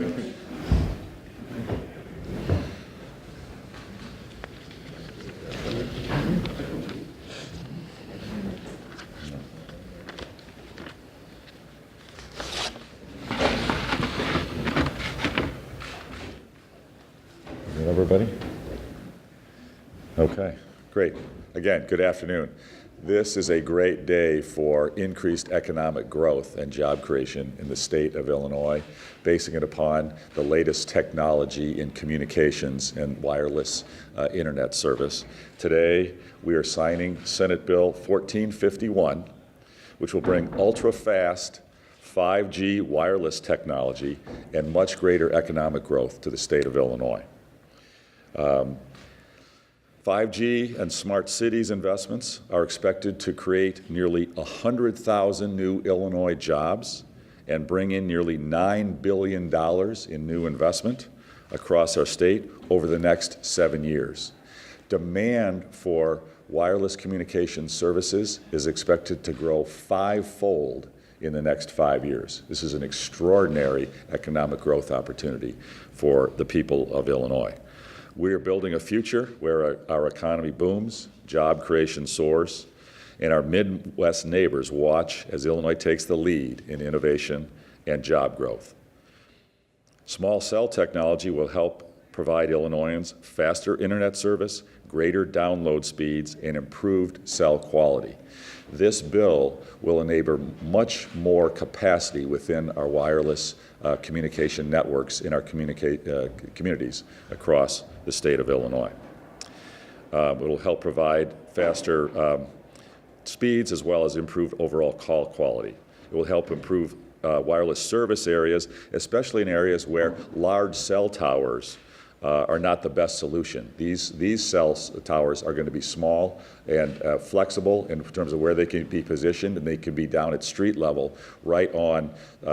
Everybody? Okay, great. Again, good afternoon. This is a great day for increased economic growth and job creation in the state of Illinois, basing it upon the latest technology in communications and wireless internet service. Today, we are signing Senate Bill 1451, which will bring ultra-fast 5G wireless technology and much greater economic growth to the state of Illinois. 5G and smart cities investments are expected to create nearly 100,000 new Illinois jobs and bring in nearly $9 billion in new investment across our state over the next 7 years. Demand for wireless communication services is expected to grow 5-fold in the next 5 years. This is an extraordinary economic growth opportunity for the people of Illinois. We are building a future where our economy booms, job creation soars, and our Midwest neighbors watch as Illinois takes the lead in innovation and job growth. Small cell technology will help provide Illinoisans faster internet service, greater download speeds, and improved cell quality. This bill will enable much more capacity within our wireless communication networks in our communities across the state of Illinois. It will help provide faster speeds as well as improve overall call quality. It will help improve wireless service areas, especially in areas where large cell towers are not the best solution. These cell towers are going to be small and flexible in terms of where they can be positioned, and they can be down at street level, right on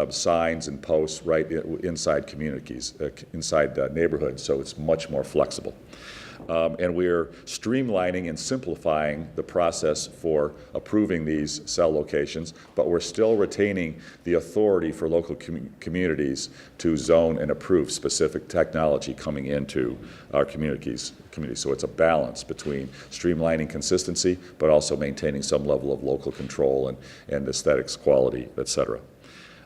signs and posts, right inside communities, inside neighborhoods, so it's much more flexible. And we're streamlining and simplifying the process for approving these cell locations, but we're still retaining the authority for local communities to zone and approve specific technology coming into our communities. So it's a balance between streamlining consistency, but also maintaining some level of local control and aesthetics, quality, et cetera.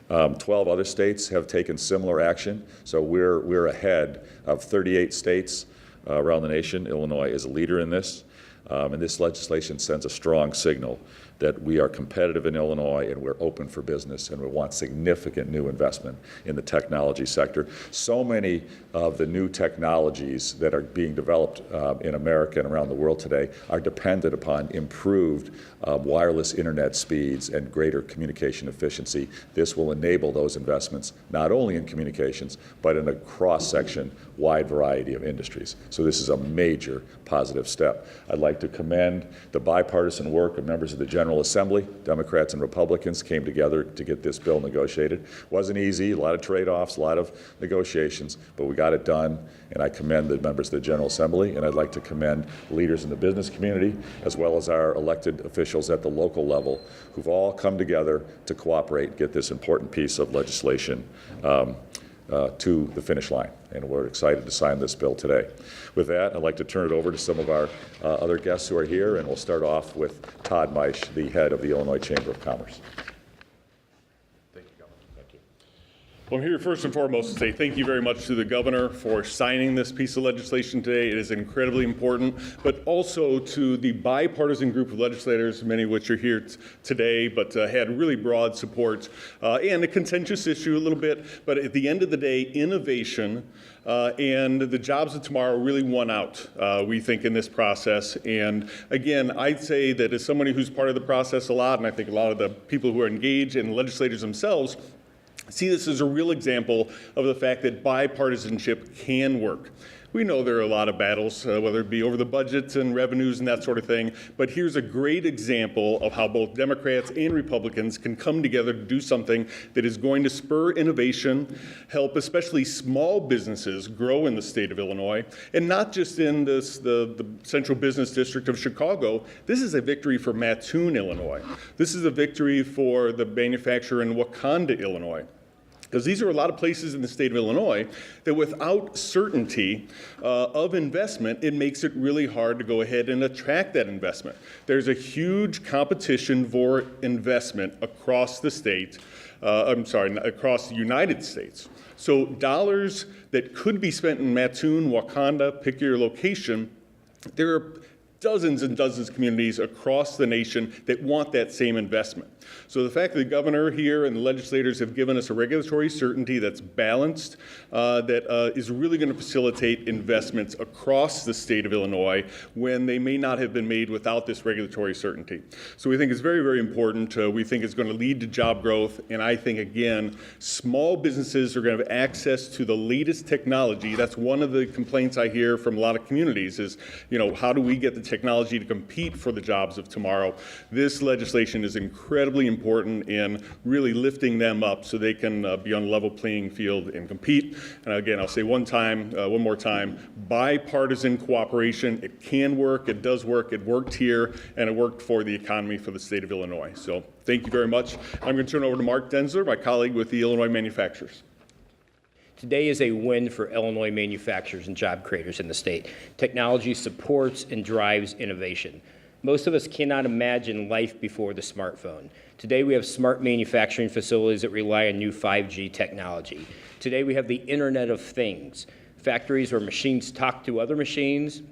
12 other states have taken similar action, so we're ahead of 38 states around the nation. Illinois is a leader in this, and this legislation sends a strong signal that we are competitive in Illinois and we're open for business and we want significant new investment in the technology sector. So many of the new technologies that are being developed in America and around the world today are dependent upon improved wireless internet speeds and greater communication efficiency. This will enable those investments not only in communications but in a cross-section wide variety of industries. So this is a major positive step. I'd like to commend the bipartisan work of members of the General Assembly. Democrats and Republicans came together to get this bill negotiated. Wasn't easy, a lot of trade-offs, a lot of negotiations, but we got it done, and I commend the members of the General Assembly, and I'd like to commend leaders in the business community as well as our elected officials at the local level who've all come together to cooperate and get this important piece of legislation to the finish line, and we're excited to sign this bill today. With that, I'd like to turn it over to some of our other guests who are here, and we'll start off with Todd Meisch, the head of the Illinois Chamber of Commerce. Thank you, Governor. Thank you. Well, I'm here first and foremost to say thank you very much to the Governor for signing this piece of legislation today. It is incredibly important, but also to the bipartisan group of legislators, many of which are here today, but had really broad support and a contentious issue a little bit. But at the end of the day, innovation and the jobs of tomorrow really won out, we think, in this process. And again, I'd say that as somebody who's part of the process a lot, and I think a lot of the people who are engaged and legislators themselves see this as a real example of the fact that bipartisanship can work. We know there are a lot of battles, whether it be over the budgets and revenues and that sort of thing, but here's a great example of how both Democrats and Republicans can come together to do something that is going to spur innovation, help especially small businesses grow in the state of Illinois, and not just in the central business district of Chicago. This is a victory for Mattoon, Illinois. This is a victory for the manufacturer in Wakanda, Illinois. Because these are a lot of places in the state of Illinois that without certainty of investment, it makes it really hard to go ahead and attract that investment. There's a huge competition for investment across the state, across the United States. So dollars that could be spent in Mattoon, Wakanda, pick your location, there are dozens and dozens of communities across the nation that want that same investment. So the fact that the governor here and the legislators have given us a regulatory certainty that's balanced, that is really going to facilitate investments across the state of Illinois when they may not have been made without this regulatory certainty. So we think it's very, very important. We think it's going to lead to job growth. And I think, again, small businesses are going to have access to the latest technology. That's one of the complaints I hear from a lot of communities is, how do we get the technology to compete for the jobs of tomorrow? This legislation is incredibly important in really lifting them up so they can be on a level playing field and compete. And again, I'll say one more time, bipartisan cooperation. It can work, it does work, it worked here, and it worked for the economy for the state of Illinois. So thank you very much. I'm going to turn over to Mark Denzler, my colleague with the Illinois Manufacturers. Today is a win for Illinois manufacturers and job creators in the state. Technology supports and drives innovation. Most of us cannot imagine life before the smartphone. Today we have smart manufacturing facilities that rely on new 5G technology. Today we have the Internet of Things, factories where machines talk to other machines,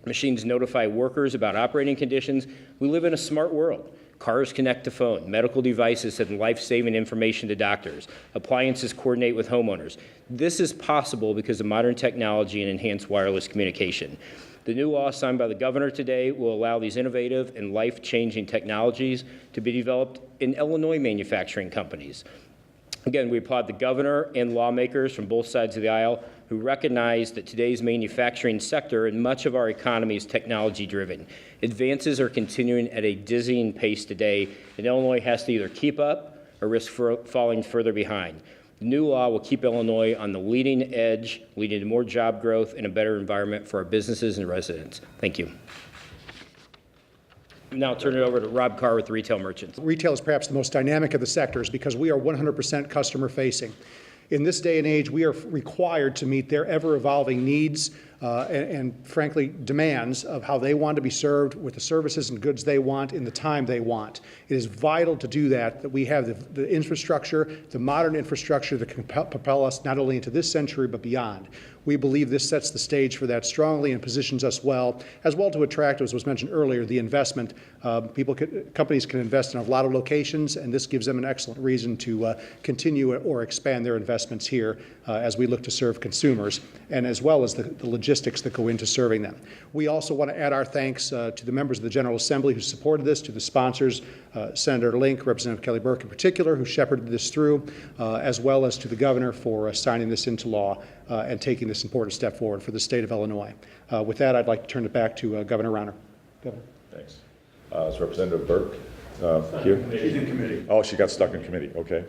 machines notify workers about operating conditions. We live in a smart world. Cars connect to phone, medical devices send life-saving information to doctors, appliances coordinate with homeowners. This is possible because of modern technology and enhanced wireless communication. The new law signed by the governor today will allow these innovative and life-changing technologies to be developed in Illinois manufacturing companies. Again, we applaud the governor and lawmakers from both sides of the aisle who recognize that today's manufacturing sector and much of our economy is technology-driven. Advances are continuing at a dizzying pace today, and Illinois has to either keep up or risk falling further behind. The new law will keep Illinois on the leading edge, leading to more job growth and a better environment for our businesses and residents. Thank you. Now I'll turn it over to Rob Carr with Retail Merchants. Retail is perhaps the most dynamic of the sectors because we are 100% customer facing. In this day and age, we are required to meet their ever-evolving needs and frankly, demands of how they want to be served with the services and goods they want in the time they want. It is vital to do that we have the infrastructure, the modern infrastructure that can propel us not only into this century but beyond. We believe this sets the stage for that strongly and positions us well, as well to attract, as was mentioned earlier, the investment. Companies can invest in a lot of locations, and this gives them an excellent reason to continue or expand their investments here as we look to serve consumers, and as well as the logistics that go into serving them. We also want to add our thanks to the members of the General Assembly who supported this, to the sponsors, Senator Link, Representative Kelly Burke in particular, who shepherded this through, as well as to the governor for signing this into law and taking this important step forward for the state of Illinois. With that, I'd like to turn it back to Governor Rauner. Governor. Thanks. Is Representative Burke here? She's in committee. Oh, she got stuck in committee. Okay.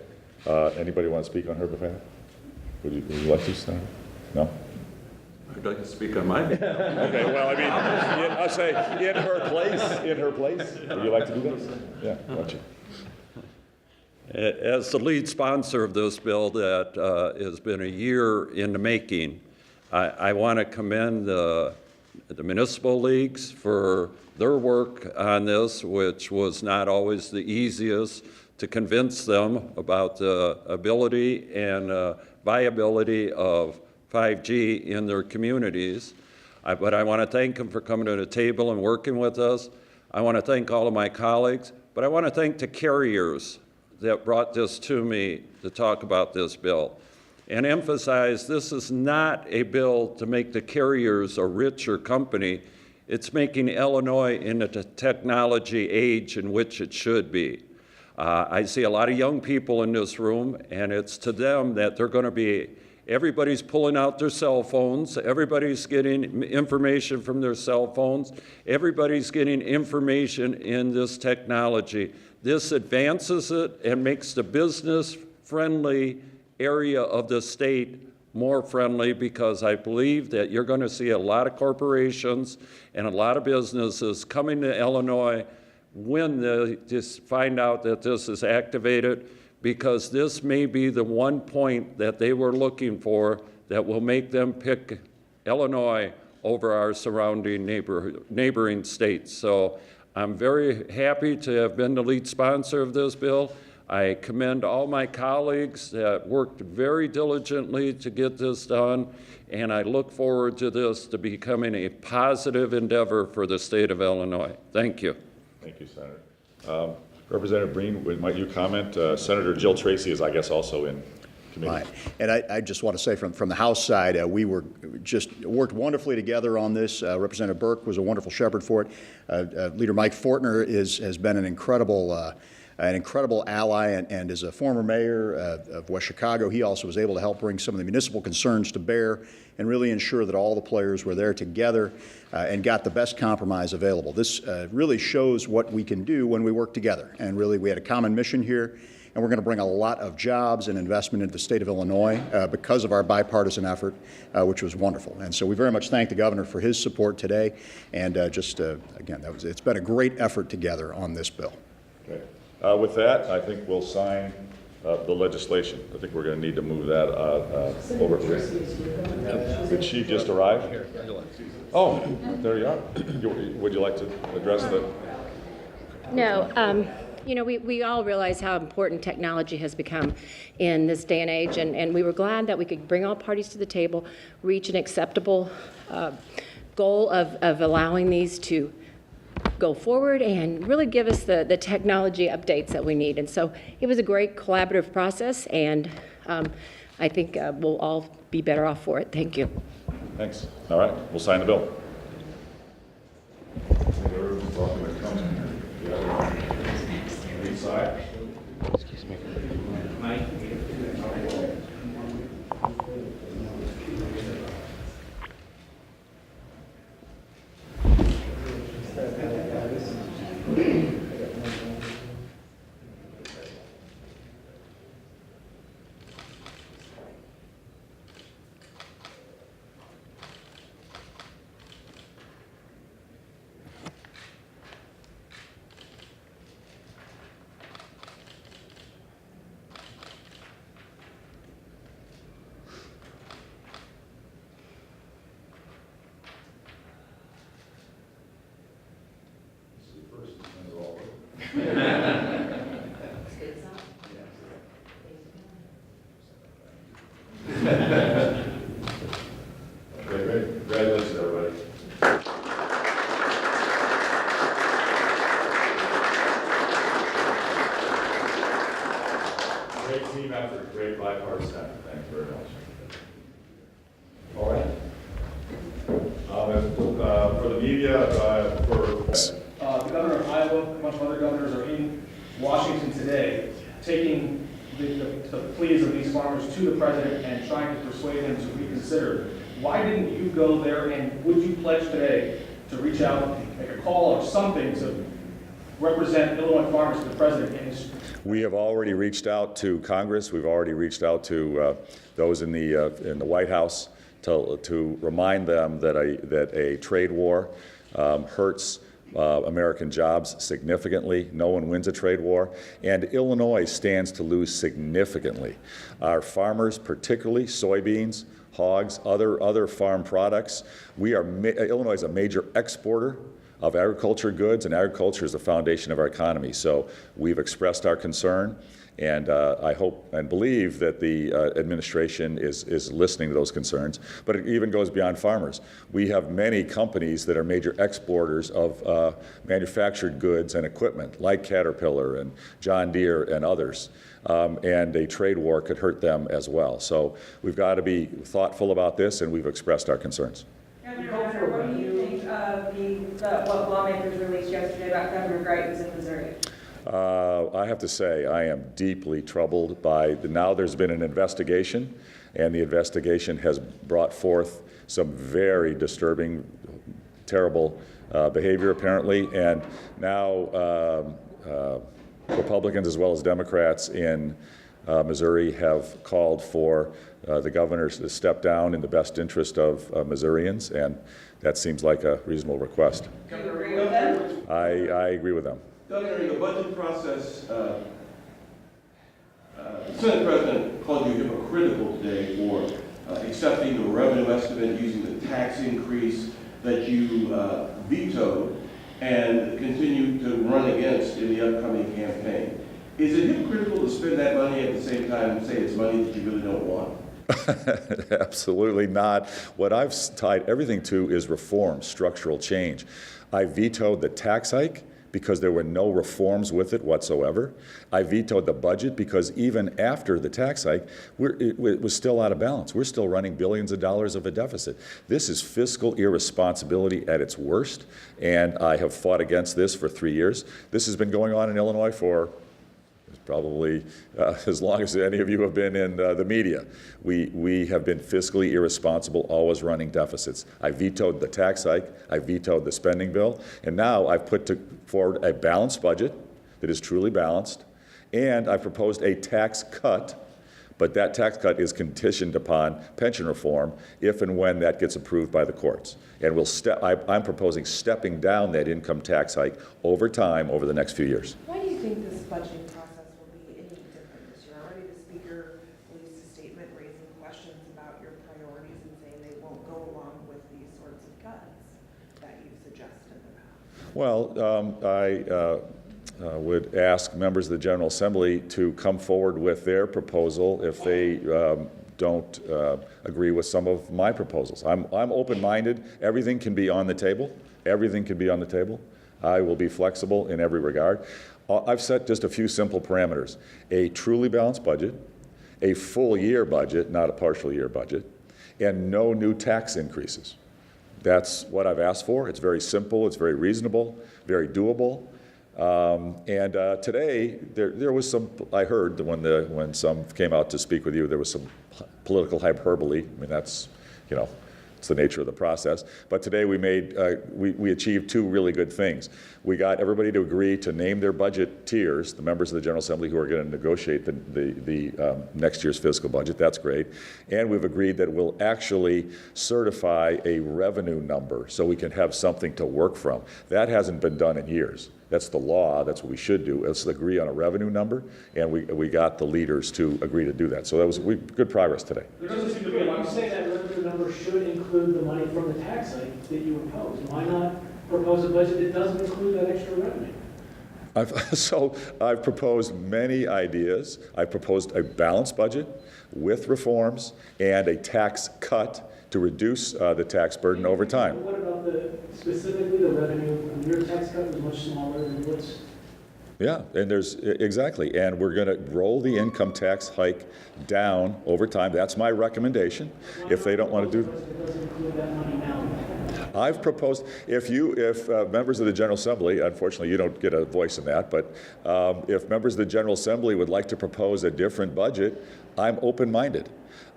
Anybody want to speak on her behalf? Would you like to start? No? I'd like to speak on my behalf. Okay, well, I mean, I'll say in her place. Would you like to do that? Yeah, why don't you? As the lead sponsor of this bill that has been a year in the making, I want to commend the municipal leagues for their work on this, which was not always the easiest to convince them about the ability and viability of 5G in their communities. But I want to thank them for coming to the table and working with us. I want to thank all of my colleagues, but I want to thank the carriers that brought this to me to talk about this bill and emphasize this is not a bill to make the carriers a richer company. It's making Illinois into the technology age in which it should be. I see a lot of young people in this room, and it's to them that they're going to be, everybody's pulling out their cell phones, everybody's getting information from their cell phones, everybody's getting information in this technology. This advances it and makes the business-friendly area of the state more friendly, because I believe that you're going to see a lot of corporations and a lot of businesses coming to Illinois when they just find out that this is activated, because this may be the one point that they were looking for that will make them pick Illinois over our surrounding neighboring states. So I'm very happy to have been the lead sponsor of this bill. I commend all my colleagues that worked very diligently to get this done, and I look forward to this to becoming a positive endeavor for the state of Illinois. Thank you. Thank you, Senator. Representative Breen, might you comment? Senator Jill Tracy is, I guess, also in committee. Right. And I just want to say from the House side, we worked wonderfully together on this. Representative Burke was a wonderful shepherd for it. Leader Mike Fortner has been an incredible ally, and as a former mayor of West Chicago, he also was able to help bring some of the municipal concerns to bear and really ensure that all the players were there together and got the best compromise available. This really shows what we can do when we work together. And really, we had a common mission here, and we're going to bring a lot of jobs and investment into the state of Illinois because of our bipartisan effort, which was wonderful. And so we very much thank the governor for his support today. And again, it's been a great effort together on this bill. Okay. With that, I think we'll sign the legislation. I think we're going to need to move that over. Did she just arrive? Oh, there you are. Would you like to address the? No. You know, we all realize how important technology has become in this day and age, and we were glad that we could bring all parties to the table, reach an acceptable goal of allowing these to go forward and really give us the technology updates that we need. And so it was a great collaborative process, and I think we'll all be better off for it. Thank you. Thanks. All right, we'll sign the bill. Excuse me. Mike? Congratulations, everybody. Great team effort, great bipartisan effort. Thanks very much. All right. For the media, The governor of Iowa, a bunch of other governors are in Washington today, taking the pleas of these farmers to the president and trying to persuade him to reconsider. Why didn't you go there, and would you pledge today to reach out, make a call or something to represent Illinois farmers to the president in his? we have already reached out to Congress. We've already reached out to those in the White House to remind them that a trade war hurts American jobs significantly. No one wins a trade war, and Illinois stands to lose significantly. Our farmers, particularly soybeans, hogs, other farm products. Illinois is a major exporter of agriculture goods, and agriculture is the foundation of our economy. So we've expressed our concern, and I hope and believe that the administration is listening to those concerns. But it even goes beyond farmers. We have many companies that are major exporters of manufactured goods and equipment, like Caterpillar and John Deere and others. And a trade war could hurt them as well. So we've got to be thoughtful about this, and we've expressed our concerns. Governor, what do you think of what lawmakers released yesterday about Governor Greitens in Missouri? I have to say, I am deeply troubled by now there's been an investigation, and the investigation has brought forth some very disturbing, terrible behavior, apparently, and now Republicans as well as Democrats in Missouri have called for the governor to step down in the best interest of Missourians, and that seems like a reasonable request. Do you agree with them? I agree with them. Governor, the budget process The Senate President called you hypocritical today for accepting the revenue estimate using the tax increase that you vetoed and continue to run against in the upcoming campaign. Is it hypocritical to spend that money at the same time and say it's money that you really don't want? Absolutely not. What I've tied everything to is reform, structural change. I vetoed the tax hike because there were no reforms with it whatsoever. I vetoed the budget because even after the tax hike, it was still out of balance. We're still running billions of dollars of a deficit. This is fiscal irresponsibility at its worst, and I have fought against this for 3 years. This has been going on in Illinois for probably as long as any of you have been in the media. We have been fiscally irresponsible, always running deficits. I vetoed the tax hike, I vetoed the spending bill, and now I've put forward a balanced budget that is truly balanced, and I proposed a tax cut, but that tax cut is conditioned upon pension reform if and when that gets approved by the courts. And I'm proposing stepping down that income tax hike over time over the next few years. Why do you think this budgeting process will be any different this year? Already the Speaker released a statement raising questions about your priorities and saying they won't go along with these sorts of cuts that you've suggested in the past. Well, I would ask members of the General Assembly to come forward with their proposal if they don't agree with some of my proposals. I'm open-minded. Everything can be on the table. Everything can be on the table. I will be flexible in every regard. I've set just a few simple parameters. A truly balanced budget, a full year budget, not a partial year budget, and no new tax increases. That's what I've asked for. It's very simple, it's very reasonable, very doable. Today, there was some, I heard that when some came out to speak with you, there was some political hyperbole. I mean, that's, it's the nature of the process. But today we achieved two really good things. We got everybody to agree to name their budget tiers, the members of the General Assembly who are going to negotiate the next year's fiscal budget. That's great. And we've agreed that we'll actually certify a revenue number so we can have something to work from. That hasn't been done in years. That's the law. That's what we should do. Let's agree on a revenue number, and we got the leaders to agree to do that. So that was good progress today. There doesn't seem to be a lot of say that revenue number should include the money from the tax hike that you impose. Why not propose a budget that doesn't include that extra revenue? I've proposed many ideas. I've proposed a balanced budget with reforms and a tax cut to reduce the tax burden over time. What about specifically the revenue? Your tax cut was much smaller than what's... Yeah, and exactly, and we're going to roll the income tax hike down over time. That's my recommendation. If they don't want to do... It doesn't include that money now. I've proposed, if members of the General Assembly, unfortunately you don't get a voice in that, but if members of the General Assembly would like to propose a different budget, I'm open-minded.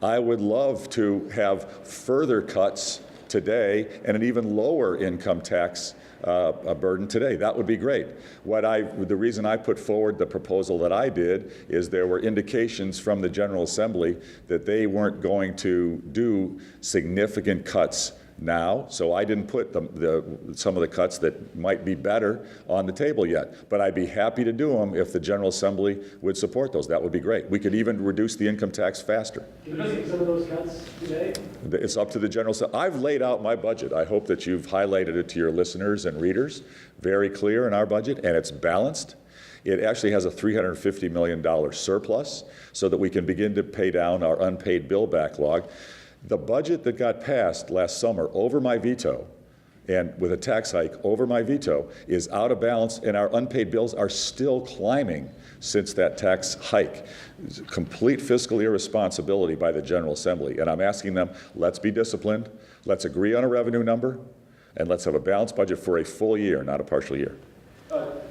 I would love to have further cuts today and an even lower income tax burden today. That would be great. The reason I put forward the proposal that I did is there were indications from the General Assembly that they weren't going to do significant cuts now, so I didn't put some of the cuts that might be better on the table yet. But I'd be happy to do them if the General Assembly would support those. That would be great. We could even reduce the income tax faster. Can you make some of those cuts today? It's up to the General Assembly. I've laid out my budget. I hope that you've highlighted it to your listeners and readers. Very clear in our budget, and it's balanced. It actually has a $350 million surplus so that we can begin to pay down our unpaid bill backlog. The budget that got passed last summer over my veto, and with a tax hike over my veto, is out of balance, and our unpaid bills are still climbing since that tax hike. It's complete fiscal irresponsibility by the General Assembly, and I'm asking them, let's be disciplined, let's agree on a revenue number, and let's have a balanced budget for a full year, not a partial year.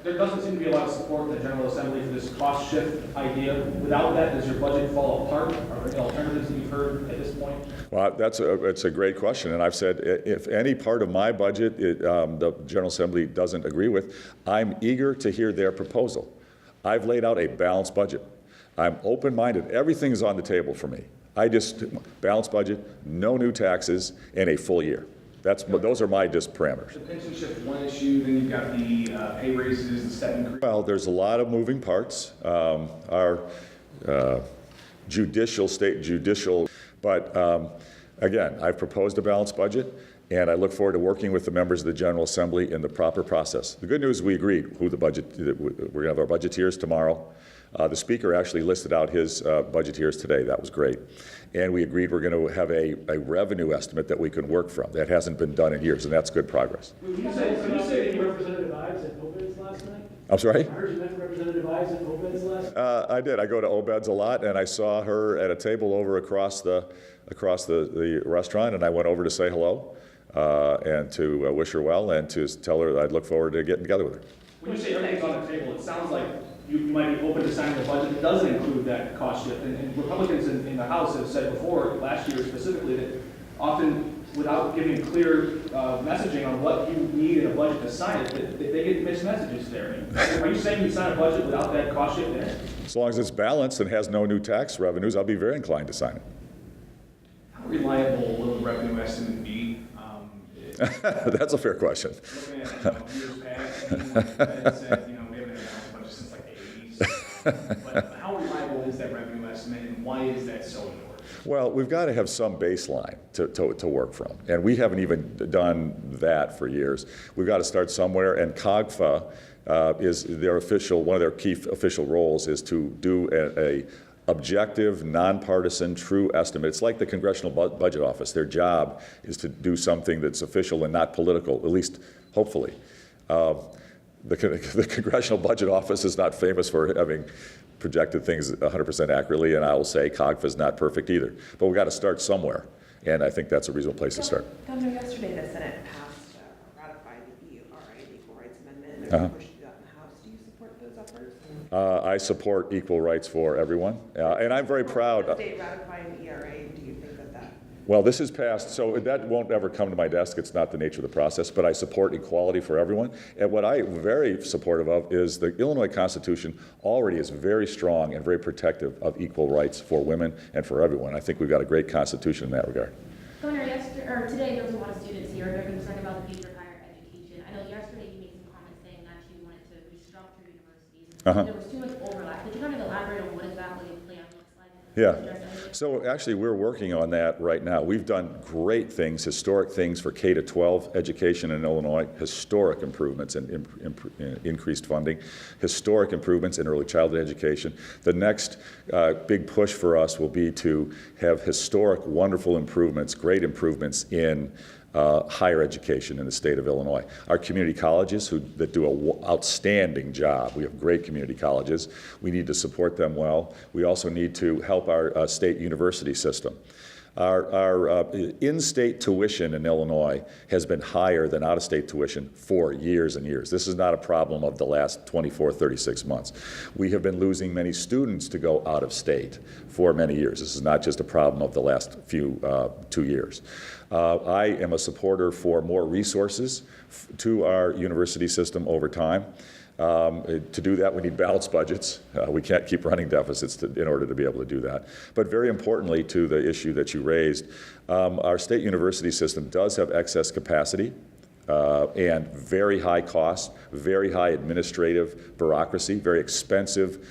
There doesn't seem to be a lot of support in the General Assembly for this cost shift idea. Without that, does your budget fall apart? Are there alternatives that you've heard at this point? Well, it's a great question, and I've said if any part of my budget the General Assembly doesn't agree with, I'm eager to hear their proposal. I've laid out a balanced budget. I'm open-minded. Everything's on the table for me. Balanced budget, no new taxes, and a full year. Those are my parameters. The pension shift one issue, then you've got the pay raises, the step increase. Well, there's a lot of moving parts. Our judicial. But again, I've proposed a balanced budget, and I look forward to working with the members of the General Assembly in the proper process. The good news, we agreed who the budget, we're going to have our budgeteers tomorrow. The Speaker actually listed out his budgeteers today. That was great. And we agreed we're going to have a revenue estimate that we can work from. That hasn't been done in years, and that's good progress. When you say Representative Ives at Obed's last night? I'm sorry? I heard you met Representative Ives at Obed's last night? I did. I go to Obed's a lot, and I saw her at a table over across the restaurant, and I went over to say hello and to wish her well and to tell her that I'd look forward to getting together with her. When you say everything's on the table, it sounds like you might be open to signing a budget that doesn't include that cost shift. And Republicans in the House have said before, last year specifically, that often without giving clear messaging on what you need in a budget to sign it, that they get mixed messages there. Are you saying you sign a budget without that cost shift in it? As long as it's balanced and has no new tax revenues, I'll be very inclined to sign it. How reliable will the revenue estimate be? That's a fair question. Looking at years past, and said, we haven't announced a budget since like the 80s. But how reliable is that revenue estimate, and why is that so important? Well, we've got to have some baseline to work from, and we haven't even done that for years. We've got to start somewhere, and COGFA is their one of their key official roles is to do a objective, nonpartisan, true estimate. It's like the Congressional Budget Office. Their job is to do something that's official and not political, at least hopefully. The Congressional Budget Office is not famous for having projected things 100% accurately, and I will say COGFA is not perfect either. But we've got to start somewhere, and I think that's a reasonable place to start. Governor, yesterday the Senate passed, ratified the ERA, the Equal Rights Amendment, and there's a push to do that in the House. Do you support those efforts? I support equal rights for everyone, and I'm very proud. The state ratifying the ERA, do you think that? Well, this is passed, so that won't ever come to my desk. It's not the nature of the process, but I support equality for everyone. And what I'm very supportive of is the Illinois Constitution already is very strong and very protective of equal rights for women and for everyone. I think we've got a great Constitution in that regard. Governor, today there was a lot of students here. They're concerned about the future of higher education. I know yesterday you made some comments saying that you wanted to restructure universities. There was too much overlap. Could you kind of elaborate on what exactly the plan looks like? Yeah. So actually, we're working on that right now. We've done great things, historic things for K-12 education in Illinois, historic improvements and increased funding, historic improvements in early childhood education. The next big push for us will be to have historic, wonderful improvements, great improvements in higher education in the state of Illinois. Our community colleges that do an outstanding job. We have great community colleges. We need to support them well. We also need to help our state university system. Our in-state tuition in Illinois has been higher than out-of-state tuition for years and years. This is not a problem of the last 24, 36 months. We have been losing many students to go out of state for many years. This is not just a problem of the last 2 years. I am a supporter for more resources to our university system over time. To do that, we need balanced budgets. We can't keep running deficits in order to be able to do that. But very importantly, to the issue that you raised, our state university system does have excess capacity and very high costs, very high administrative bureaucracy, very expensive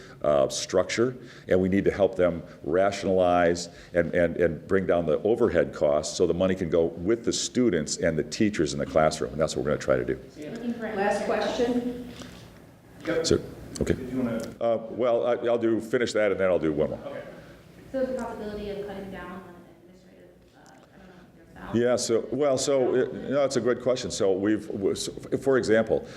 structure, and we need to help them rationalize and bring down the overhead costs so the money can go with the students and the teachers in the classroom, and that's what we're going to try to do. Last question. So, okay. Well, I'll finish that, and then I'll do one more. Okay. So the possibility of cutting down on administrative, Yeah, it's a good question. So for example,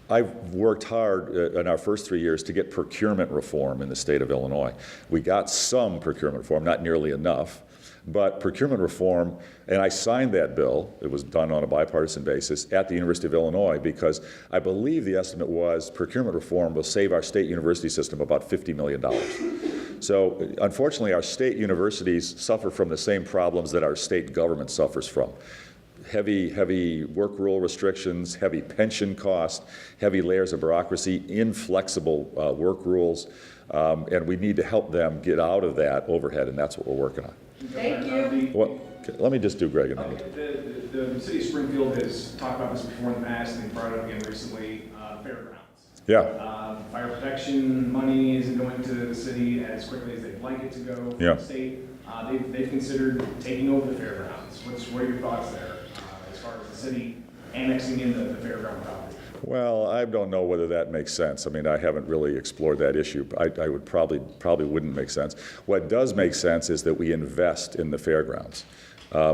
I've worked hard in our first 3 years to get procurement reform in the state of Illinois. We got some procurement reform, not nearly enough, but procurement reform, and I signed that bill. It was done on a bipartisan basis at the University of Illinois because I believe the estimate was procurement reform will save our state university system about $50 million. So unfortunately, our state universities suffer from the same problems that our state government suffers from. Heavy work rule restrictions, heavy pension costs, heavy layers of bureaucracy, inflexible work rules, and we need to help them get out of that overhead, and that's what we're working on. Thank you. Well, let me just do Greg. The city of Springfield has talked about this before in the past, and they brought it up again recently, fairgrounds. Yeah, Fire protection money isn't going to the city as quickly as they'd like it to go from Yeah. the state. They've considered taking over the fairgrounds. What are your thoughts there as far as the city annexing in the fairground property? well, I don't know whether that makes sense. I mean, I haven't really explored that issue. I would probably wouldn't make sense. What does make sense is that we invest in the fairgrounds.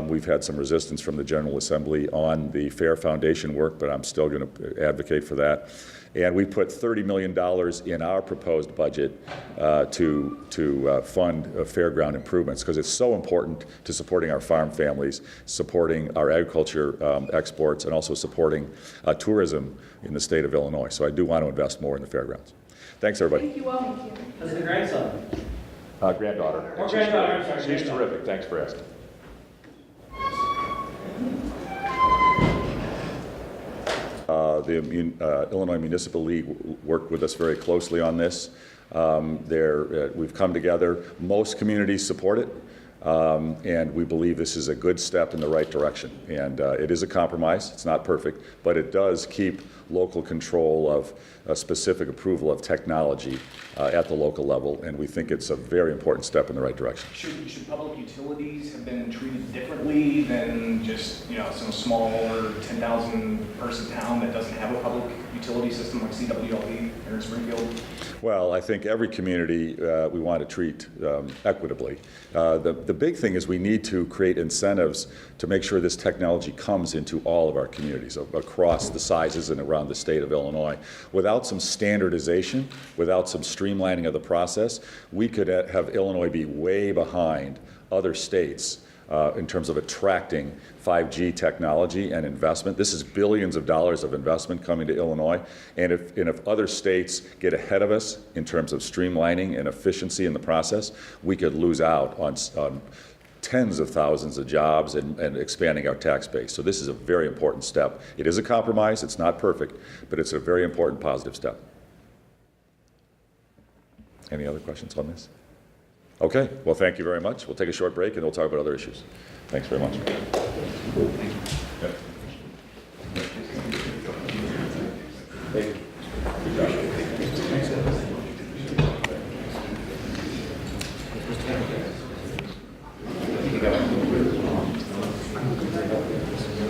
We've had some resistance from the General Assembly on the Fair Foundation work, but I'm still going to advocate for that. And we put $30 million in our proposed budget to fund fairground improvements, because it's so important to supporting our farm families, supporting our agriculture exports, and also supporting tourism in the state of Illinois. So I do want to invest more in the fairgrounds. Thanks, everybody. Thank you all. How's the grandson? Granddaughter. Or granddaughter, I'm sorry, She's granddaughter. terrific. Thanks for asking. The Illinois Municipal League worked with us very closely on this. We've come together. Most communities support it, and we believe this is a good step in the right direction. And it is a compromise. It's not perfect, but it does keep local control of a specific approval of technology at the local level, and we think it's a very important step in the right direction. Should public utilities have been treated differently than just, some smaller 10,000 person town that doesn't have a public utility system like CWLP here in Springfield? Well, I think every community we want to treat equitably. The big thing is we need to create incentives to make sure this technology comes into all of our communities across the sizes and around the state of Illinois. Without some standardization, without some streamlining of the process, we could have Illinois be way behind other states in terms of attracting 5G technology and investment. This is billions of dollars of investment coming to Illinois. And if other states get ahead of us in terms of streamlining and efficiency in the process, we could lose out on tens of thousands of jobs and expanding our tax base. So this is a very important step. It is a compromise. It's not perfect, but it's a very important positive step. Any other questions on this? Okay, well, thank you very much. We'll take a short break and we'll talk about other issues. Thanks very much.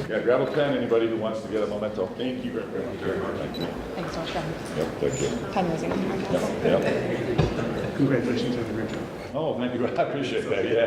Yeah, grab a pen, anybody who wants to get a memento. Thank you very much. Thank you. Thanks so much, Kevin. Yep, thank you. Pen was in Yep. Congratulations on the great job. Oh, thank you. I appreciate that. Yeah.